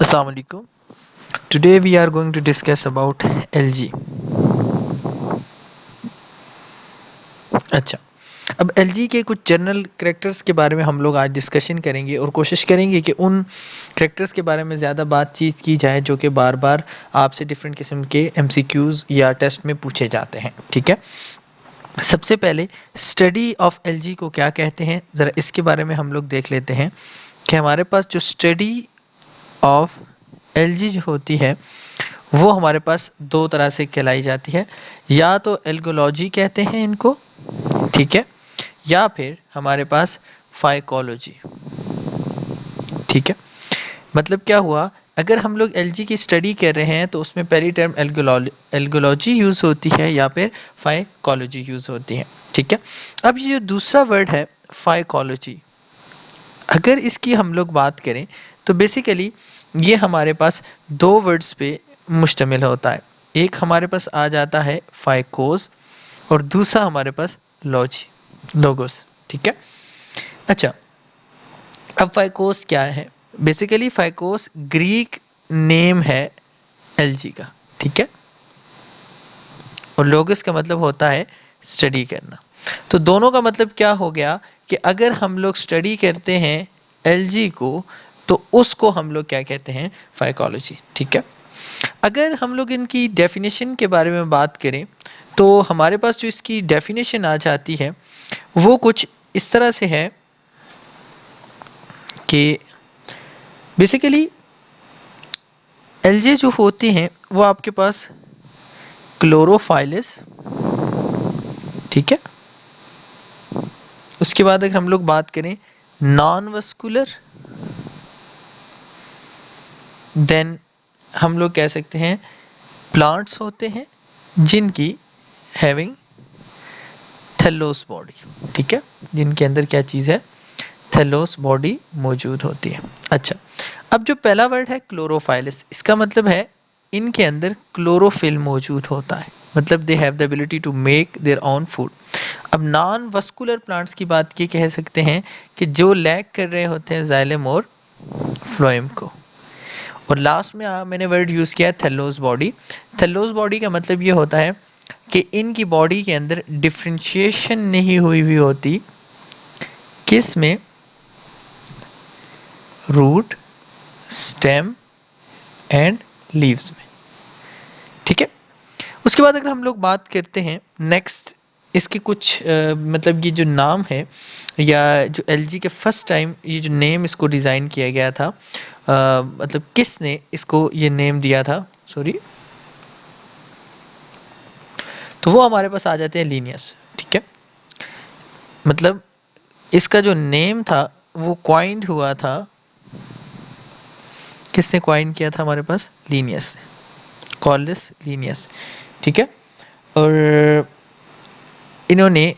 Assalamu alaikum. Today we are going to discuss about LG. अच्छा, अब LG के कुछ जनरल कैरेक्टर्स के बारे में हम लोग आज डिस्कशन करेंगे और कोशिश करेंगे कि उन कैरेक्टर्स के बारे में ज़्यादा बातचीत की जाए जो कि बार बार आपसे डिफरेंट किस्म के MCQs या टेस्ट में पूछे जाते हैं। ठीक है, सबसे पहले स्टडी ऑफ LG को क्या कहते हैं, ज़रा इसके बारे में हम लोग देख लेते हैं कि हमारे पास जो स्टडी ऑफ LG जो होती है वो हमारे पास दो तरह से कहलाई जाती है। या तो एल्गोलॉजी कहते हैं इनको, ठीक है, या फिर हमारे पास फाइकोलॉजी। ठीक है, मतलब क्या हुआ, अगर हम लोग एलजी की स्टडी कर रहे हैं तो उसमें पहली टर्म एल्गोलॉजी यूज़ होती है या फिर फाइकोलॉजी यूज़ होती है। ठीक है, अब ये जो दूसरा वर्ड है फाइकोलॉजी, अगर इसकी हम लोग बात करें तो बेसिकली ये हमारे पास दो वर्ड्स पे मुश्तमिल होता है। एक हमारे पास आ जाता है फाइकोस और दूसरा हमारे पास लोगोस। ठीक है, अच्छा, अब फाइकोस क्या है? बेसिकली फाइकोस ग्रीक नेम है एलजी का। ठीक है, और लोगस का मतलब होता है स्टडी करना। तो दोनों का मतलब क्या हो गया कि अगर हम लोग स्टडी करते हैं एलजी को तो उसको हम लोग क्या कहते हैं? फाइकोलॉजी। ठीक है, अगर हम लोग इनकी डेफिनेशन के बारे में बात करें तो हमारे पास जो इसकी डेफिनेशन आ जाती है वो कुछ इस तरह से है कि बेसिकली एलजे जो होती हैं वो आपके पास क्लोरोफाइलस, ठीक है, उसके बाद अगर हम लोग बात करें नॉन वस्कुलर, देन हम लोग कह सकते हैं प्लांट्स होते हैं जिनकी हैविंग थैलोस बॉडी। ठीक है, जिनके अंदर क्या चीज़ है? थैलोस बॉडी मौजूद होती है। अच्छा, अब जो पहला वर्ड है क्लोरोफाइलस, इसका मतलब है इनके अंदर क्लोरोफिल मौजूद होता है, मतलब they have the ability to make their own food. अब नॉन वस्कुलर प्लांट्स की बात की कह सकते हैं कि जो लैक कर रहे होते हैं जाइलम और फ्लोएम को। और लास्ट में मैंने वर्ड यूज़ किया थैलोस बॉडी। थैलोस बॉडी का मतलब ये होता है कि इनकी बॉडी के अंदर डिफ्रेंशिएशन नहीं हुई होती, किस में? रूट, स्टेम एंड लीव्स में। ठीक है, उसके बाद अगर हम लोग बात करते हैं नेक्स्ट, इसके कुछ मतलब ये जो नाम है या जो एलजी के फर्स्ट टाइम ये जो नेम इसको डिज़ाइन किया गया था, मतलब किसने इसको ये नेम दिया था, सॉरी, तो वो हमारे पास आ जाते हैं लीनियस। ठीक है, मतलब इसका जो नेम था वो क्वाइंड हुआ था, किसने क्वाइंड किया था? हमारे पास लीनियस, कॉलिस लीनियस। ठीक है, और इन्होंने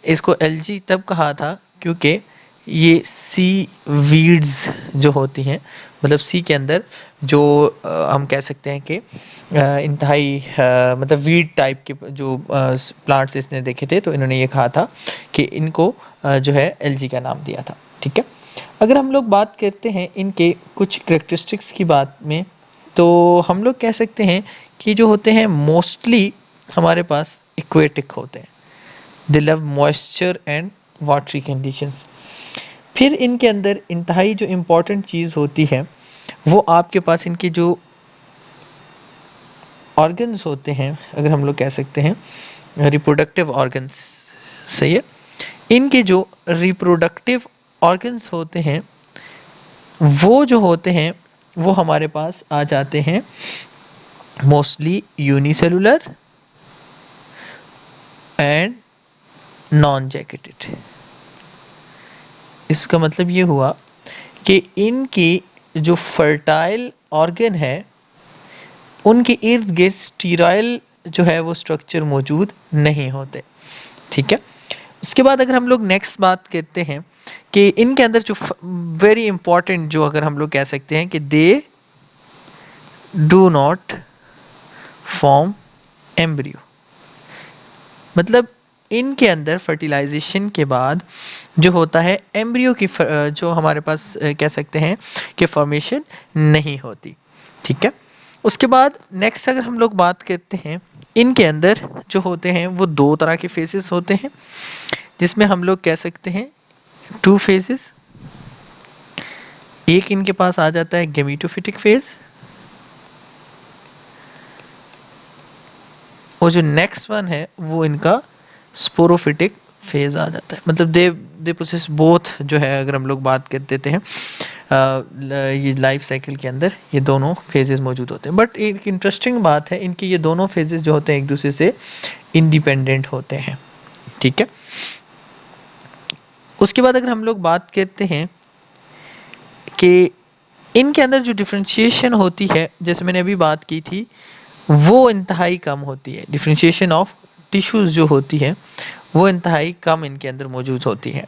इसको एलजी तब कहा था क्योंकि ये सी वीड्स जो होती हैं, मतलब सी के अंदर जो हम कह सकते हैं कि इंतहाई मतलब वीड टाइप के जो प्लांट्स इसने देखे थे, तो इन्होंने ये कहा था कि इनको जो है एलजी का नाम दिया था। ठीक है, अगर हम लोग बात करते हैं इनके कुछ करेक्टरिस्टिक्स की बात में, तो हम लोग कह सकते हैं कि जो होते हैं मोस्टली हमारे पास इक्वेटिक होते हैं, दे love moisture and watery conditions. फिर इनके अंदर इंतहाई जो इम्पोर्टेंट चीज़ होती है वो आपके पास इनके जो ऑर्गन्स होते हैं, अगर हम लोग कह सकते हैं रिप्रोडक्टिव ऑर्गन्स, सही है, इनके जो रिप्रोडक्टिव ऑर्गन्स होते हैं वो जो होते हैं वो हमारे पास आ जाते हैं mostly unicellular and non jacketed. इसका मतलब ये हुआ कि इनकी जो फर्टाइल ऑर्गन है उनके इर्द गिर्द स्टीराइल जो है वो स्ट्रक्चर मौजूद नहीं होते। ठीक है, उसके बाद अगर हम लोग नेक्स्ट बात करते हैं कि इनके अंदर जो वेरी इंपॉर्टेंट जो अगर हम लोग कह सकते हैं कि they do not form embryo, मतलब इनके अंदर फर्टिलाइजेशन के बाद जो होता है एम्ब्रियो की जो हमारे पास कह सकते हैं कि फॉर्मेशन नहीं होती। ठीक है, उसके बाद नेक्स्ट अगर हम लोग बात करते हैं, इनके अंदर जो होते हैं वो दो तरह के फेजेस होते हैं, जिसमें हम लोग कह सकते हैं टू फेजेस। एक इनके पास आ जाता है गेमेटोफिटिक फेज, और जो नेक्स्ट वन है वो इनका स्पोरोफिटिक फेज आ जाता है। मतलब दे पोसेस बोथ, जो है अगर हम लोग बात कर देते हैं ये लाइफ साइकिल के अंदर ये दोनों फेजेस मौजूद होते हैं। बट एक इंटरेस्टिंग बात है, इनके ये दोनों फेजेस जो होते हैं एक दूसरे से इंडिपेंडेंट होते हैं। ठीक है, उसके बाद अगर हम लोग बात करते हैं कि इनके अंदर जो डिफ्रेंशिएशन होती है, जैसे मैंने अभी बात की थी, वो इंतहाई कम होती है। डिफ्रेंशिएशन ऑफ टिश्यूज जो होती है वो इंतहाई कम इनके अंदर मौजूद होती है।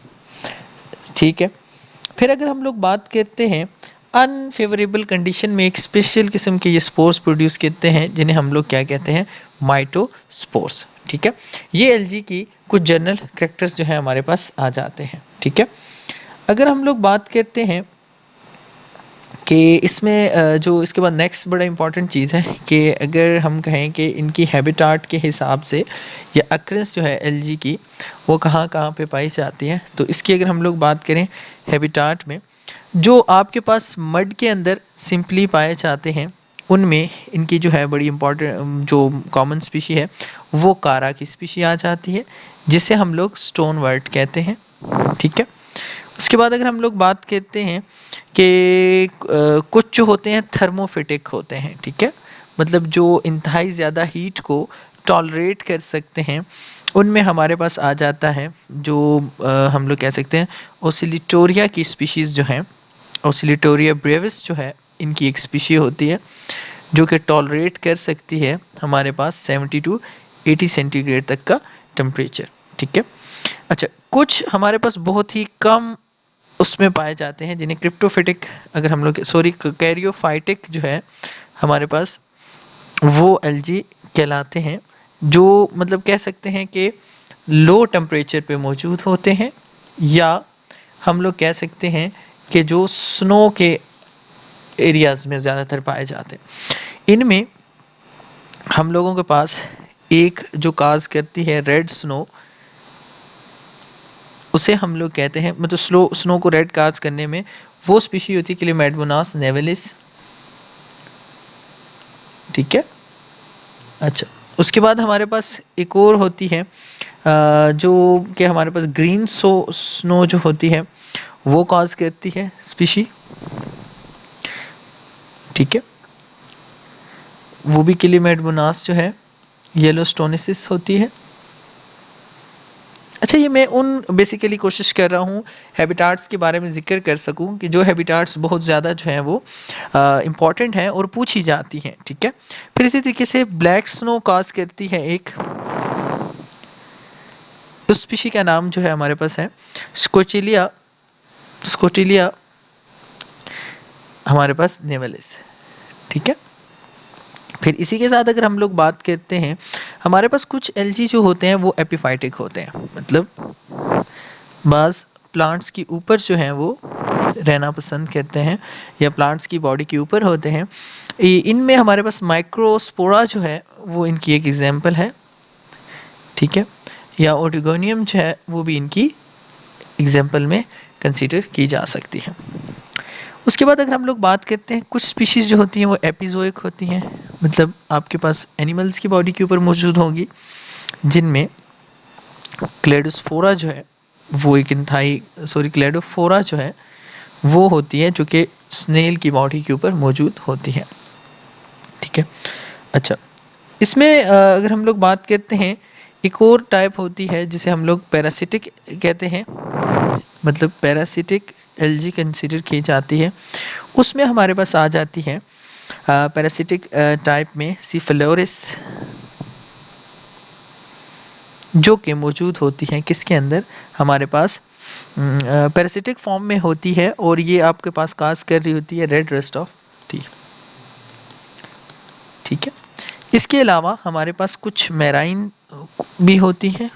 ठीक है, फिर अगर हम लोग बात करते हैं अनफेवरेबल कंडीशन में एक स्पेशल किस्म के ये स्पोर्स प्रोड्यूस करते हैं, जिन्हें हम लोग क्या कहते हैं, माइटोस्पोर्स। ठीक है, ये एलजी की कुछ जनरल कैरेक्टर्स जो है हमारे पास आ जाते हैं। ठीक है, अगर हम लोग बात करते हैं कि इसमें जो इसके बाद नेक्स्ट बड़ा इंपॉर्टेंट चीज़ है कि अगर हम कहें कि इनकी हैबिटाट के हिसाब से या अक्रेंस जो है एलजी की वो कहाँ कहाँ पे पाई जाती है, तो इसकी अगर हम लोग बात करें हैबिटाट में, जो आपके पास मड के अंदर सिंपली पाए जाते हैं उनमें इनकी जो है बड़ी इंपॉर्टेंट जो कॉमन स्पीशी है वो कारा की स्पीशी आ जाती है, जिसे हम लोग स्टोन वर्ट कहते हैं। ठीक है, उसके बाद अगर हम लोग बात करते हैं कि कुछ जो होते हैं थर्मोफिटिक होते हैं। ठीक है, मतलब जो इंतहाई ज़्यादा हीट को टॉलरेट कर सकते हैं, उनमें हमारे पास आ जाता है जो हम लोग कह सकते हैं ओसिलिटोरिया की स्पीशीज़ जो हैं, ओसिलिटोरिया ब्रेविस जो है इनकी एक स्पीशी होती है जो कि टॉलरेट कर सकती है हमारे पास 70 टू 80 सेंटीग्रेड तक का टेम्परेचर। ठीक है, अच्छा, कुछ हमारे पास बहुत ही कम उसमें पाए जाते हैं जिन्हें क्रिप्टोफिटिक, अगर हम लोग सॉरी कैरियोफाइटिक जो है हमारे पास, वो एलजी कहलाते हैं, जो मतलब कह सकते हैं कि लो टेम्परेचर पे मौजूद होते हैं, या हम लोग कह सकते हैं कि जो स्नो के एरियाज़ में ज़्यादातर पाए जाते हैं। इनमें हम लोगों के पास एक जो काज करती है रेड स्नो, उसे हम लोग कहते हैं, मतलब स्नो को रेड काज करने में वो स्पीशी होती है क्लेमेडमोनास नेवेलिस। ठीक है, अच्छा, उसके बाद हमारे पास एक और होती है जो कि हमारे पास ग्रीन स्नो जो होती है वो कॉज करती है स्पीशी। ठीक है, वो भी क्लेमेडमोनास जो है येलो स्टोनिसिस होती है। अच्छा, ये मैं उन बेसिकली कोशिश कर रहा हूँ हैबिटाट्स के बारे में ज़िक्र कर सकूँ कि जो हैबिटाट्स बहुत ज़्यादा जो हैं वो इम्पॉर्टेंट हैं और पूछी जाती हैं। ठीक है, फिर इसी तरीके से ब्लैक स्नो कॉज करती है एक, उस स्पीशी का नाम जो है हमारे पास है स्कोचिलिया, स्कोटिलिया हमारे पास नेवलिस। ठीक है, फिर इसी के साथ अगर हम लोग बात करते हैं, हमारे पास कुछ एल्गी जो होते हैं वो एपिफाइटिक होते हैं, मतलब बाज़ प्लांट्स के ऊपर जो हैं वो रहना पसंद करते हैं या प्लांट्स की बॉडी के ऊपर होते हैं। इनमें हमारे पास माइक्रोस्पोरा जो है वो इनकी एक एग्जांपल है। ठीक है, या ओटिगोनियम जो है वो भी इनकी एग्जांपल में कंसीडर की जा सकती है। उसके बाद अगर हम लोग बात करते हैं, कुछ स्पीशीज़ जो होती हैं वो एपिजोइक होती हैं, मतलब आपके पास एनिमल्स की बॉडी के ऊपर मौजूद होंगी, जिनमें क्लेडोस्पोरा जो है वो एक इंतहाई क्लेडोफोरा जो है वो होती है जो कि स्नेल की बॉडी के ऊपर मौजूद होती है। ठीक है, अच्छा, इसमें अगर हम लोग बात करते हैं, एक और टाइप होती है जिसे हम लोग पैरासिटिक कहते हैं, मतलब पैरासिटिक एल्गी कंसीडर की जाती है। उसमें हमारे पास आ जाती है पैरासिटिक टाइप में सिफेलोरिस, जो कि मौजूद होती हैं किसके अंदर, हमारे पास पैरासिटिक फॉर्म में होती है, और ये आपके पास काज कर रही होती है रेड रस्ट ऑफ टी। ठीक है, इसके अलावा हमारे पास कुछ मैराइन भी होती हैं,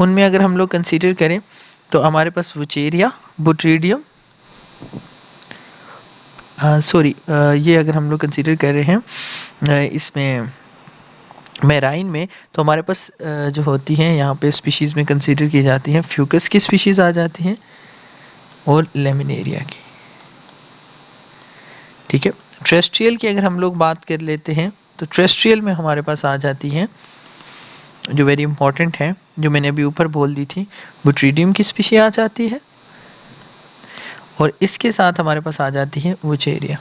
उनमें अगर हम लोग कंसीडर करें तो हमारे पास वुचेरिया, बुट्रीडियम, सॉरी, ये अगर हम लोग कंसीडर कर रहे हैं इसमें मेराइन में, तो हमारे पास जो होती हैं यहाँ पे स्पीशीज़ में कंसीडर की जाती हैं, फ्यूकस की स्पीशीज़ आ जाती हैं और लेमिनेरिया की। ठीक है। ट्रेस्ट्रियल की अगर हम लोग बात कर लेते हैं तो ट्रेस्ट्रियल में हमारे पास आ जाती हैं जो वेरी इंपॉर्टेंट है, जो मैंने अभी ऊपर बोल दी थी, बुट्रीडियम की स्पीशी आ जाती है और इसके साथ हमारे पास आ जाती है वुचेरिया।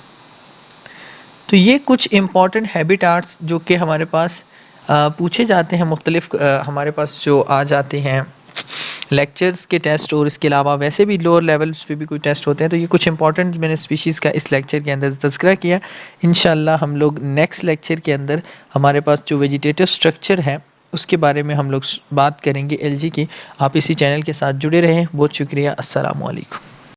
तो ये कुछ इम्पॉर्टेंट हैबिटाट्स जो कि हमारे पास पूछे जाते हैं, मुख्तलिफ हमारे पास जो आ जाते हैं लेक्चर्स के टेस्ट, और इसके अलावा वैसे भी लोअर लेवल्स पे भी कोई टेस्ट होते हैं। तो ये कुछ इंपॉर्टेंट मैंने स्पीशीज़ का इस लेक्चर के अंदर तज़किरा किया। इंशाल्लाह हम लोग नेक्स्ट लेक्चर के अंदर हमारे पास जो वेजिटेटिव स्ट्रक्चर है उसके बारे में हम लोग बात करेंगे एलजी की। आप इसी चैनल के साथ जुड़े रहें। बहुत शुक्रिया। अस्सलामु अलैकुम।